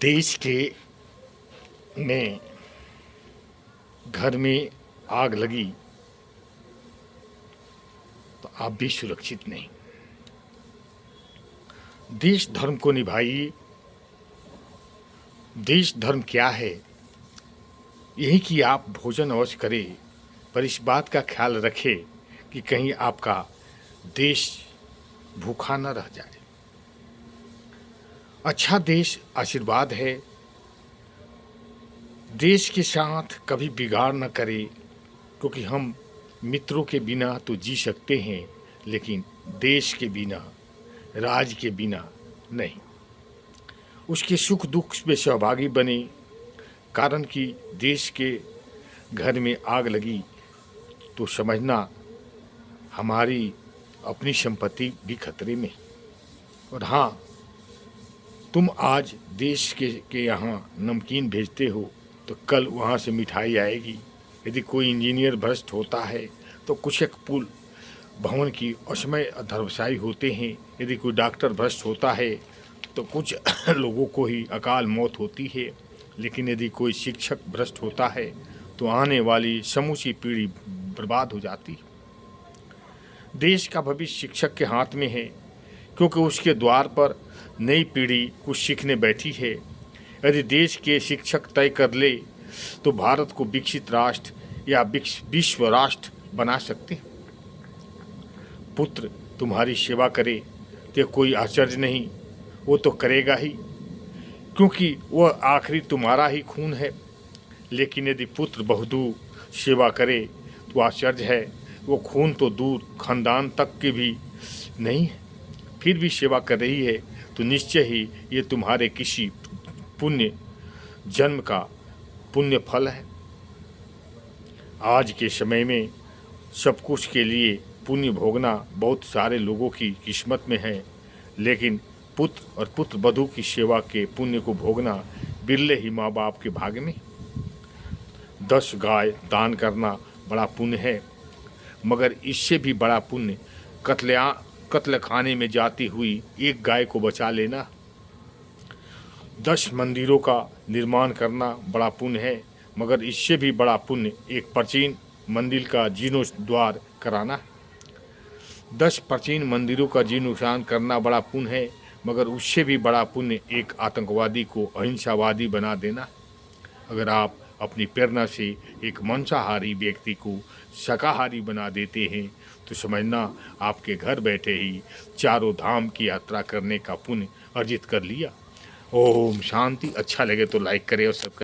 देश के में घर में आग लगी तो आप भी सुरक्षित नहीं। देश धर्म को निभाइए। देश धर्म क्या है? यही कि आप भोजन अवश्य करें, पर इस बात का ख्याल रखें कि कहीं आपका देश भूखा न रह जाए। अच्छा देश आशीर्वाद है। देश के साथ कभी बिगाड़ न करें, क्योंकि हम मित्रों के बिना तो जी सकते हैं, लेकिन देश के बिना, राज के बिना नहीं। उसके सुख दुख में सहभागी बने, कारण कि देश के घर में आग लगी तो समझना हमारी अपनी संपत्ति भी खतरे में। और हाँ, तुम आज देश के यहाँ नमकीन भेजते हो तो कल वहाँ से मिठाई आएगी। यदि कोई इंजीनियर भ्रष्ट होता है तो कुछ एक पुल भवन की असमय धर्मशाही होते हैं। यदि कोई डॉक्टर भ्रष्ट होता है तो कुछ लोगों को ही अकाल मौत होती है। लेकिन यदि कोई शिक्षक भ्रष्ट होता है तो आने वाली समूची पीढ़ी बर्बाद हो जाती है। देश का भविष्य शिक्षक के हाथ में है, क्योंकि उसके द्वार पर नई पीढ़ी कुछ सीखने बैठी है। यदि देश के शिक्षक तय कर ले तो भारत को विकसित राष्ट्र या विश्व राष्ट्र बना सकते। पुत्र तुम्हारी सेवा करे तो कोई आश्चर्य नहीं, वो तो करेगा ही, क्योंकि वह आखिरी तुम्हारा ही खून है। लेकिन यदि पुत्र बहुदूर सेवा करे तो आश्चर्य है, वो खून तो दूर खानदान तक के भी नहीं है, फिर भी सेवा कर रही है, तो निश्चय ही ये तुम्हारे किसी पुण्य जन्म का पुण्य फल है। आज के समय में सब कुछ के लिए पुण्य भोगना बहुत सारे लोगों की किस्मत में है, लेकिन पुत्र और पुत्र वधू की सेवा के पुण्य को भोगना बिरले ही माँ बाप के भाग्य में। 10 गाय दान करना बड़ा पुण्य है, मगर इससे भी बड़ा पुण्य कत्ल खाने में जाती हुई एक गाय को बचा लेना। 10 मंदिरों का निर्माण करना बड़ा पुण्य है, मगर इससे भी बड़ा पुण्य एक प्राचीन मंदिर का जीर्णोद्धार कराना। 10 प्राचीन मंदिरों का जीर्णोद्धार करना बड़ा पुण्य है, मगर उससे भी बड़ा पुण्य एक आतंकवादी को अहिंसावादी बना देना। अगर आप अपनी प्रेरणा से एक मांसाहारी व्यक्ति को शाकाहारी बना देते हैं तो समझना आपके घर बैठे ही चारों धाम की यात्रा करने का पुण्य अर्जित कर लिया। ओम शांति। अच्छा लगे तो लाइक करें और सब्सक्राइब